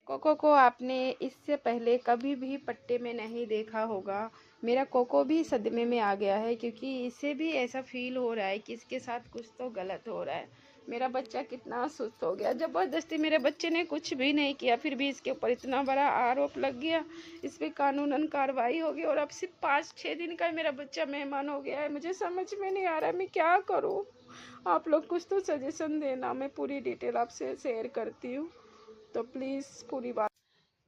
Cocoa को आपने इससे पहले कभी भी पट्टे में नहीं देखा होगा। मेरा कोको भी सदमे में आ गया है क्योंकि इसे भी ऐसा फील हो रहा है कि इसके साथ कुछ तो गलत हो रहा है। मेरा बच्चा कितना सुस्त हो गया, ज़बरदस्ती मेरे बच्चे ने कुछ भी नहीं किया, फिर भी इसके ऊपर इतना बड़ा आरोप लग गया, इस पर कानूनन कार्रवाई हो गई और अब सिर्फ 5-6 दिन का मेरा बच्चा मेहमान हो गया है। मुझे समझ में नहीं आ रहा है मैं क्या करूँ। आप लोग कुछ तो सजेशन देना, मैं पूरी डिटेल आपसे शेयर करती हूँ, तो प्लीज़ पूरी बात।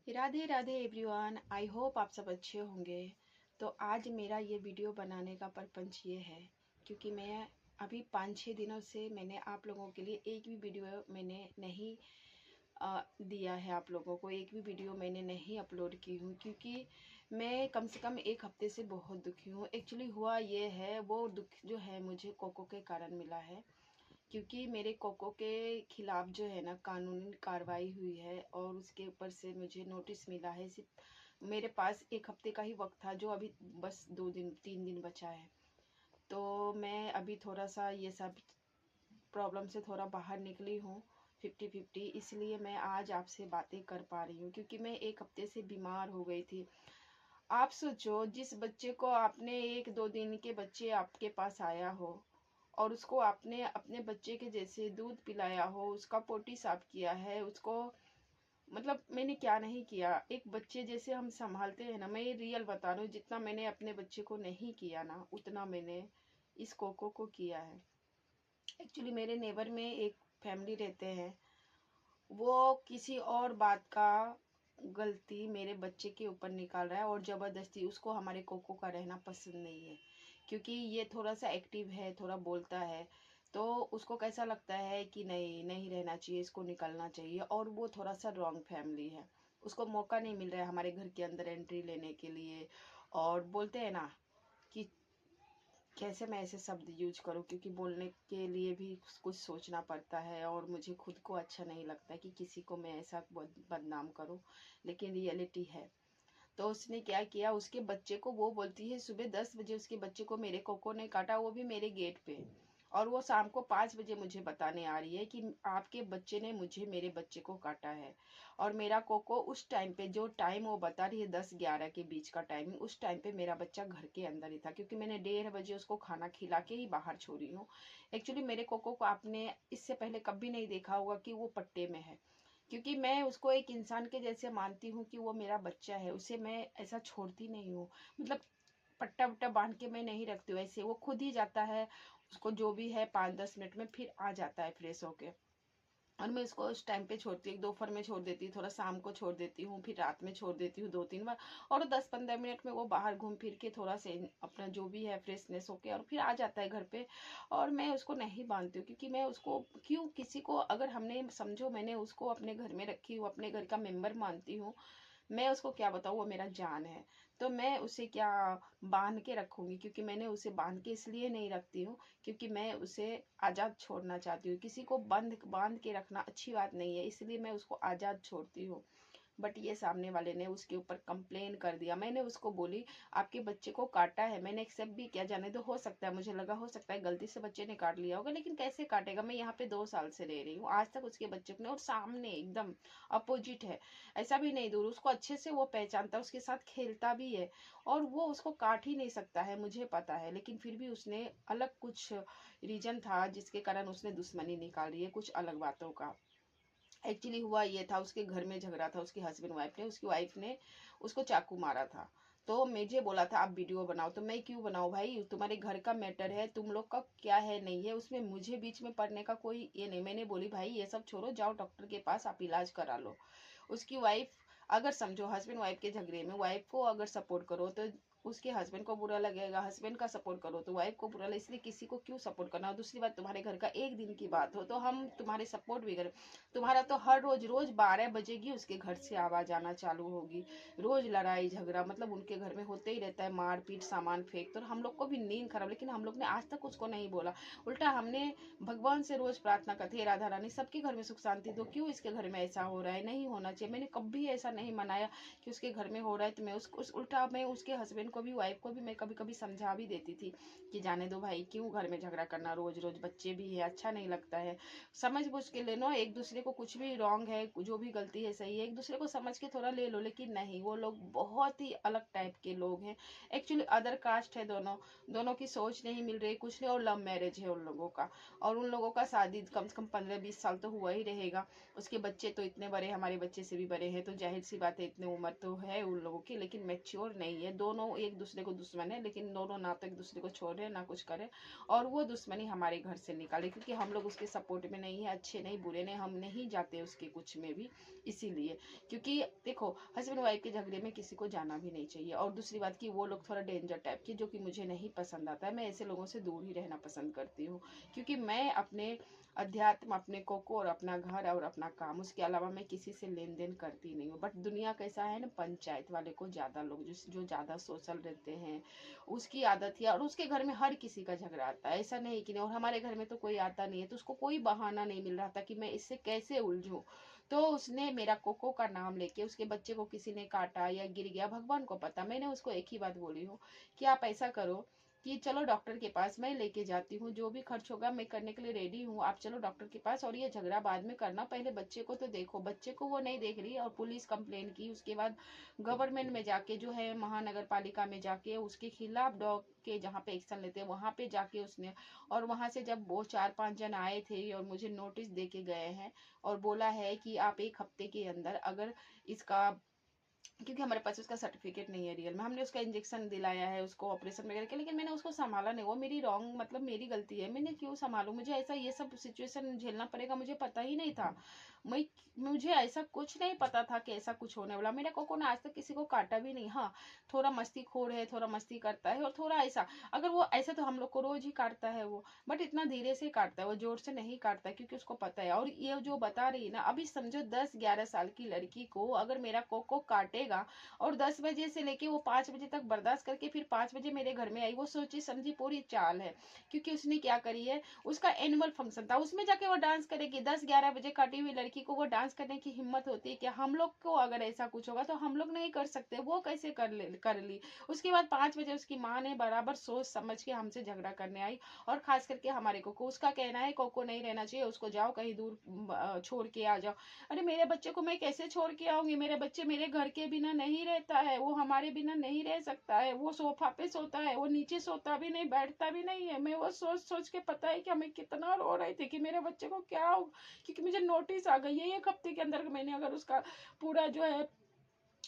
Radhe Radhe everyone, I hope आप सब अच्छे होंगे। तो आज मेरा ये वीडियो बनाने का पर्पस ये है क्योंकि मैं अभी 5-6 दिनों से मैंने आप लोगों के लिए एक भी वीडियो मैंने नहीं दिया है। आप लोगों को एक भी वीडियो मैंने नहीं अपलोड की हूँ क्योंकि मैं कम से कम एक हफ्ते से बहुत दुखी हूँ। एक्चुअली हुआ ये है, वो दुख जो है मुझे कोको के कारण मिला है क्योंकि मेरे कोको के खिलाफ जो है ना कानूनी कार्रवाई हुई है और उसके ऊपर से मुझे नोटिस मिला है। सिर्फ मेरे पास एक हफ्ते का ही वक्त था, जो अभी बस 2-3 दिन बचा है। तो मैं अभी थोड़ा सा ये सब प्रॉब्लम से थोड़ा बाहर निकली हूँ 50-50, इसलिए मैं आज आपसे बातें कर पा रही हूँ क्योंकि मैं एक हफ्ते से बीमार हो गई थी। आप सोचो, जिस बच्चे को आपने 1-2 दिन के बच्चे आपके पास आया हो और उसको आपने अपने बच्चे के जैसे दूध पिलाया हो, उसका पोटी साफ किया है, उसको मतलब मैंने क्या नहीं किया। एक बच्चे जैसे हम संभालते हैं ना, मैं ये रियल बता रही हूँ, जितना मैंने अपने बच्चे को नहीं किया ना उतना मैंने इस कोको को किया है। एक्चुअली मेरे नेबर में एक फैमिली रहते हैं, वो किसी और बात का गलती मेरे बच्चे के ऊपर निकाल रहा है और ज़बरदस्ती उसको हमारे कोको का रहना पसंद नहीं है क्योंकि ये थोड़ा सा एक्टिव है, थोड़ा बोलता है। तो उसको कैसा लगता है कि नहीं नहीं रहना चाहिए, इसको निकलना चाहिए। और वो थोड़ा सा रॉन्ग फैमिली है, उसको मौका नहीं मिल रहा है हमारे घर के अंदर एंट्री लेने के लिए। और बोलते हैं ना कि कैसे मैं ऐसे शब्द यूज करूँ, क्योंकि बोलने के लिए भी कुछ सोचना पड़ता है और मुझे खुद को अच्छा नहीं लगता कि किसी को मैं ऐसा बदनाम करूँ, लेकिन रियलिटी है। तो उसने क्या किया, उसके बच्चे को वो बोलती है सुबह 10 बजे उसके बच्चे को मेरे कोको ने काटा, वो भी मेरे गेट पे। और वो शाम को 5 बजे मुझे बताने आ रही है कि आपके बच्चे ने मुझे मेरे बच्चे को काटा है। और मेरा कोको उस टाइम पे, जो टाइम वो बता रही है 10-11 के बीच का टाइमिंग, उस टाइम पे मेरा बच्चा घर के अंदर ही था क्योंकि मैंने 1:30 बजे उसको खाना खिला के ही बाहर छोड़ी हूँ। एक्चुअली मेरे कोको को आपने इससे पहले कभी नहीं देखा होगा कि वो पट्टे में है, क्योंकि मैं उसको एक इंसान के जैसे मानती हूँ कि वो मेरा बच्चा है, उसे मैं ऐसा छोड़ती नहीं हूँ। मतलब पट्टा वट्टा बांध के मैं नहीं रखती हूँ, ऐसे वो खुद ही जाता है, उसको जो भी है 5-10 मिनट में फिर आ जाता है फ्रेश होके। और मैं उसको उस टाइम पे छोड़ती हूँ, दोपहर में छोड़ देती हूँ, थोड़ा शाम को छोड़ देती हूँ, फिर रात में छोड़ देती हूँ 2-3 बार। और 10-15 मिनट में वो बाहर घूम फिर के थोड़ा से अपना जो भी है फ्रेशनेस होके और फिर आ जाता है घर पे। और मैं उसको नहीं बांधती हूँ क्योंकि मैं उसको क्यों, किसी को अगर हमने समझो मैंने उसको अपने घर में रखी हूँ, अपने घर का मेंबर मानती हूँ, मैं उसको क्या बताऊँ, वो मेरा जान है। तो मैं उसे क्या बांध के रखूंगी, क्योंकि मैंने उसे बांध के इसलिए नहीं रखती हूँ क्योंकि मैं उसे आज़ाद छोड़ना चाहती हूँ। किसी को बंद बांध के रखना अच्छी बात नहीं है, इसलिए मैं उसको आज़ाद छोड़ती हूँ। बट ये सामने वाले ने उसके ऊपर कंप्लेन कर दिया। मैंने उसको बोली आपके बच्चे को काटा है, मैंने एक्सेप्ट भी किया, जाने दो, हो सकता है, मुझे लगा हो सकता है गलती से बच्चे ने काट लिया होगा, लेकिन कैसे काटेगा, मैं यहाँ पे 2 साल से रह रही हूँ, आज तक उसके बच्चे को नहीं। और सामने एकदम अपोजिट है, ऐसा भी नहीं दूर, उसको अच्छे से वो पहचानता है, उसके साथ खेलता भी है। और वो उसको काट ही नहीं सकता है, मुझे पता है, लेकिन फिर भी उसने अलग कुछ रीजन था जिसके कारण उसने दुश्मनी निकाली है कुछ अलग बातों का। एक्चुअली हुआ ये था, उसके घर में झगड़ा था, उसके हस्बैंड वाइफ ने, उसकी वाइफ ने उसको चाकू मारा था। तो मुझे बोला था आप वीडियो बनाओ, तो मैं क्यों बनाऊं भाई, तुम्हारे घर का मैटर है, तुम लोग का क्या है नहीं है, उसमें मुझे बीच में पड़ने का कोई ये नहीं। मैंने बोली भाई ये सब छोड़ो, जाओ डॉक्टर के पास आप इलाज करा लो। उसकी वाइफ, अगर समझो हस्बैंड वाइफ के झगड़े में वाइफ को अगर सपोर्ट करो तो उसके हस्बैंड को बुरा लगेगा, हस्बैंड का सपोर्ट करो तो वाइफ को बुरा लगेगा, इसलिए किसी को क्यों सपोर्ट करना। और दूसरी बात, तुम्हारे घर का एक दिन की बात हो तो हम तुम्हारे सपोर्ट भी करें, तुम्हारा तो हर रोज रोज 12 बजेगी उसके घर से आवाज आना चालू होगी, रोज लड़ाई झगड़ा, मतलब उनके घर में होते ही रहता है, मारपीट, सामान फेंक, तो हम लोग को भी नींद खराब। लेकिन हम लोग ने आज तक उसको नहीं बोला, उल्टा हमने भगवान से रोज प्रार्थना करते, राधा रानी सबके घर में सुख शांति दो, क्यों इसके घर में ऐसा हो रहा है, नहीं होना चाहिए। मैंने कभी ऐसा नहीं मनाया कि उसके घर में हो रहा है तो मैं उल्टा मैं उसके हस्बैंड को भी, वाइफ को भी मैं कभी कभी समझा भी देती थी कि जाने दो भाई, क्यों घर में झगड़ा करना रोज रोज, बच्चे भी है, अच्छा नहीं लगता है। समझ बुझ के ले लो एक दूसरे को, कुछ भी रॉन्ग है, जो भी गलती है सही है, एक दूसरे को समझ के थोड़ा ले लो। लेकिन नहीं, वो लोग बहुत ही अलग टाइप के लोग हैं। एक्चुअली अदर कास्ट है दोनों, दोनों की सोच नहीं मिल रही, कुछ नहीं, और लव मैरिज है उन लोगों का। और उन लोगों का शादी कम से कम 15-20 साल तो हुआ ही रहेगा। उसके बच्चे तो इतने बड़े, हमारे बच्चे से भी बड़े हैं, तो जाहिर सी बात है इतने उम्र तो है उन लोगों की, लेकिन मैच्योर नहीं है। दोनों एक दूसरे को दुश्मन है, लेकिन दोनों ना तो एक दूसरे को छोड़े ना कुछ करे, और वो दुश्मनी हमारे घर से निकाले, क्योंकि हम लोग उसके सपोर्ट में नहीं है, अच्छे नहीं बुरे नहीं, हम नहीं जाते उसके कुछ में भी। इसीलिए, क्योंकि देखो हस्बैंड वाइफ के झगड़े में किसी को जाना भी नहीं चाहिए। और दूसरी बात की वो लोग थोड़ा डेंजर टाइप के, जो कि मुझे नहीं पसंद आता है। मैं ऐसे लोगों से दूर ही रहना पसंद करती हूँ, क्योंकि मैं अपने अध्यात्म, अपने को और अपना घर और अपना काम, उसके अलावा मैं किसी से लेन देन करती नहीं हूँ। बट दुनिया कैसा है ना, पंचायत वाले को ज्यादा लोग जो ज्यादा सोशल रहते हैं उसकी आदत है, और उसके घर में हर किसी का झगड़ा आता है, ऐसा नहीं कि नहीं। और हमारे घर में तो कोई आता नहीं है, तो उसको कोई बहाना नहीं मिल रहा था कि मैं इससे कैसे उलझूं। तो उसने मेरा कोको का नाम लेके, उसके बच्चे को किसी ने काटा या गिर गया, भगवान को पता। मैंने उसको एक ही बात बोली हूँ कि आप ऐसा करो कि चलो डॉक्टर के पास, मैं लेके जाती हूँ, जो भी खर्च होगा मैं करने के लिए रेडी हूँ, आप चलो डॉक्टर के पास, और ये झगड़ा बाद में करना, पहले बच्चे को तो देखो। बच्चे को वो नहीं देख रही, और पुलिस कंप्लेन की, उसके बाद गवर्नमेंट में जाके, जो है महानगर पालिका में जाके, उसके खिलाफ डॉग के जहाँ पे एक्शन लेते हैं वहां पे जाके उसने, और वहां से जब वो 4-5 जन आए थे और मुझे नोटिस दे के गए हैं, और बोला है कि आप 1 हफ्ते के अंदर अगर इसका, क्योंकि हमारे पास उसका सर्टिफिकेट नहीं है रियल में, हमने उसका इंजेक्शन दिलाया है, उसको ऑपरेशन वगैरह किया, लेकिन मैंने उसको संभाला नहीं। वो मेरी रॉन्ग, मतलब मेरी गलती है, मैंने क्यों संभालू, मुझे ऐसा ये सब सिचुएशन झेलना पड़ेगा, मुझे पता ही नहीं था। मैं मुझे ऐसा कुछ नहीं पता था कि ऐसा कुछ होने वाला। मेरा कोको ने आज तक किसी को काटा भी नहीं। हाँ, थोड़ा मस्ती खोर है, थोड़ा मस्ती करता है, और थोड़ा ऐसा, अगर वो ऐसे तो हम लोग को रोज ही काटता है वो, बट इतना धीरे से काटता है, वो जोर से नहीं काटता, क्योंकि उसको पता है। और ये जो बता रही है ना, अभी समझो 10-11 साल की लड़की को अगर मेरा कोको काटेगा, और 10 बजे से लेके वो 5 बजे तक बर्दाश्त करके फिर 5 बजे मेरे घर में आई, वो सोची समझी पूरी चाल है। क्योंकि उसने क्या करी है, उसका एनुअल फंक्शन था, उसमें जाके वो डांस करेगी। 10-11 बजे काटी हुई लड़की को वो डांस करने की हिम्मत होती है क्या? हम लोग को अगर ऐसा कुछ होगा तो हम लोग नहीं कर सकते, वो कैसे कर ली। उसके बाद 5 बजे उसकी माँ ने बराबर सोच समझ के हमसे झगड़ा करने आई, और खास करके हमारे कोको। उसका कहना है कोको नहीं रहना चाहिए, उसको जाओ कहीं दूर छोड़ के आ जाओ। अरे मेरे बच्चे को मैं कैसे छोड़ के आऊंगी? मेरे बच्चे मेरे घर के बिना नहीं रहता है, वो हमारे बिना नहीं रह सकता है। वो सोफा पे सोता है, वो नीचे सोता भी नहीं, बैठता भी नहीं है। मैं वो सोच सोच के पता है क्या मैं कितना रो रही थी कि मेरे बच्चे को क्या हो, क्योंकि मुझे नोटिस आ गई है 1 हफ्ते के अंदर मैंने अगर उसका पूरा जो है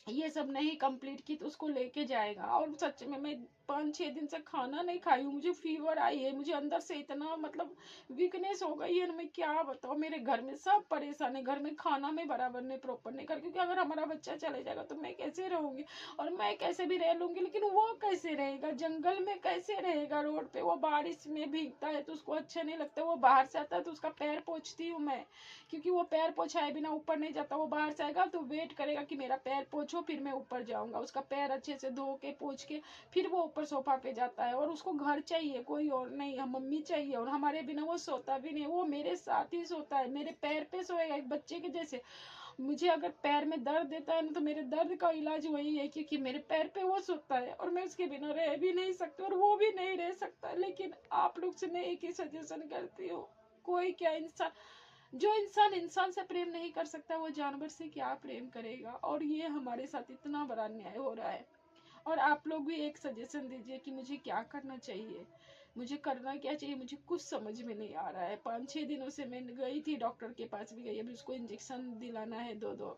ये सब नहीं कंप्लीट की तो उसको लेके जाएगा। और सच में मैं 5-6 दिन से खाना नहीं खाई हूँ, मुझे फीवर आई है, मुझे अंदर से इतना मतलब वीकनेस हो गई है, मैं क्या बताऊँ। मेरे घर में सब परेशान है, घर में खाना में बराबर नहीं प्रॉपर नहीं कर, क्योंकि अगर हमारा बच्चा चले जाएगा तो मैं कैसे रहूंगी, और मैं कैसे भी रह लूंगी, लेकिन वो कैसे रहेगा, जंगल में कैसे रहेगा, रोड पे वो बारिश में भीगता है तो उसको अच्छा नहीं लगता। वो बाहर से आता है तो उसका पैर पोंछती हूँ मैं, क्योंकि वो पैर पोछाए बिना ऊपर नहीं जाता। वो बाहर से आएगा तो वेट करेगा कि मेरा पैर पोछो फिर मैं ऊपर जाऊंगा, उसका पैर अच्छे से धो के पोछ के फिर वो ऊपर सोफा पे जाता है। और उसको घर चाहिए, कोई और नहीं, हम मम्मी चाहिए, और हमारे बिना वो सोता भी नहीं, वो मेरे साथ ही सोता है, मेरे पैर पे सोएगा एक बच्चे के जैसे। मुझे अगर पैर में दर्द देता है ना तो मेरे दर्द का इलाज वही है, क्योंकि मेरे पैर पे वो सोता है, और मैं उसके बिना रह भी नहीं सकती, और वो भी नहीं रह सकता। लेकिन आप लोग से मैं एक ही सजेशन करती हूँ, कोई क्या इंसान, जो इंसान इंसान से प्रेम नहीं कर सकता वो जानवर से क्या प्रेम करेगा। और ये हमारे साथ इतना बड़ा अन्याय हो रहा है। और आप लोग भी एक सजेशन दीजिए कि मुझे क्या करना चाहिए, मुझे करना क्या चाहिए, मुझे कुछ समझ में नहीं आ रहा है। 5-6 दिनों से मैं गई थी, डॉक्टर के पास भी गई, अभी उसको इंजेक्शन दिलाना है 2-2,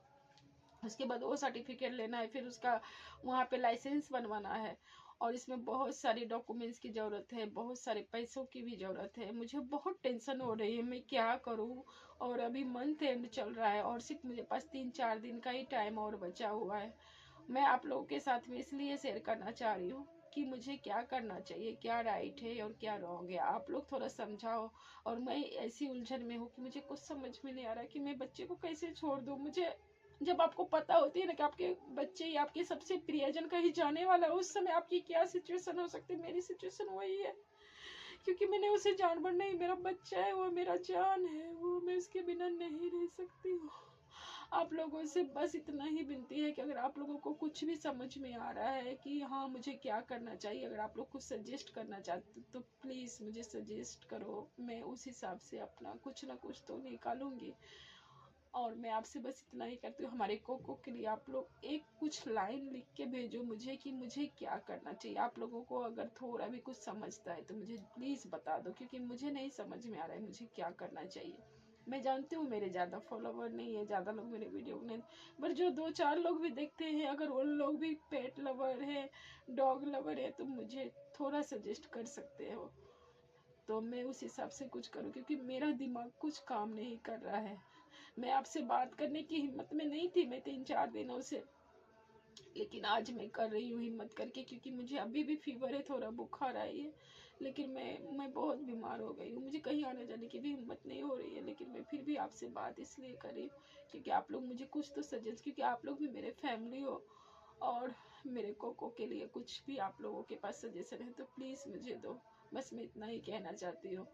उसके बाद वो सर्टिफिकेट लेना है, फिर उसका वहाँ पे लाइसेंस बनवाना है, और इसमें बहुत सारी डॉक्यूमेंट्स की ज़रूरत है, बहुत सारे पैसों की भी ज़रूरत है। मुझे बहुत टेंशन हो रही है, मैं क्या करूँ। और अभी मंथ एंड चल रहा है, और सिर्फ मुझे पास 3-4 दिन का ही टाइम और बचा हुआ है। मैं आप लोगों के साथ में इसलिए शेयर करना चाह रही हूँ कि मुझे क्या करना चाहिए, क्या राइट है और क्या रॉन्ग है, आप लोग थोड़ा समझाओ। और मैं ऐसी उलझन में हूँ कि मुझे कुछ समझ में नहीं आ रहा कि मैं बच्चे को कैसे छोड़ दूँ। मुझे जब आपको पता होती है ना कि आपके बच्चे या आपके सबसे प्रियजन कहीं जाने वाला है, उस समय आपकी क्या सिचुएशन हो सकती है। मेरी सिचुएशन वही है, क्योंकि मैंने उसे जानवर नहीं, मेरा बच्चा है, वो मेरा जान है, वो मैं उसके बिना नहीं रह सकती हूँ। आप लोगों से बस इतना ही विनती है कि अगर आप लोगों को कुछ भी समझ में आ रहा है कि हाँ मुझे क्या करना चाहिए, अगर आप लोग कुछ सजेस्ट करना चाहते हो तो प्लीज़ मुझे सजेस्ट करो, मैं उस हिसाब से अपना कुछ ना कुछ तो निकालूंगी। और मैं आपसे बस इतना ही करती हूँ, हमारे कोको के लिए आप लोग एक कुछ लाइन लिख के भेजो मुझे कि मुझे क्या करना चाहिए। आप लोगों को अगर थोड़ा भी कुछ समझता है तो मुझे प्लीज़ बता दो, क्योंकि मुझे नहीं समझ में आ रहा है मुझे क्या करना चाहिए। मैं जानती हूँ मेरे ज़्यादा फॉलोवर नहीं है, ज़्यादा लोग मेरे वीडियो को नहीं, पर जो 2-4 लोग भी देखते हैं अगर उन लोग भी पेट लवर है, डॉग लवर है, तो मुझे थोड़ा सजेस्ट कर सकते हो तो मैं उस हिसाब से कुछ करूँ, क्योंकि मेरा दिमाग कुछ काम नहीं कर रहा है। मैं आपसे बात करने की हिम्मत में नहीं थी मैं 3-4 दिनों से, लेकिन आज मैं कर रही हूँ हिम्मत करके, क्योंकि मुझे अभी भी फीवर है, थोड़ा बुखार आई है, लेकिन मैं बहुत बीमार हो गई हूँ, मुझे कहीं आने जाने की भी हिम्मत नहीं हो रही है। लेकिन मैं फिर भी आपसे बात इसलिए करी क्योंकि आप लोग मुझे कुछ तो सजेस्ट, क्योंकि आप लोग भी मेरे फैमिली हो और मेरे कोको के लिए कुछ भी आप लोगों के पास सजेशन है तो प्लीज़ मुझे दो। बस मैं इतना ही कहना चाहती हूँ।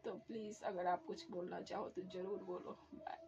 तो प्लीज़ अगर आप कुछ बोलना चाहो तो ज़रूर बोलो। बाय।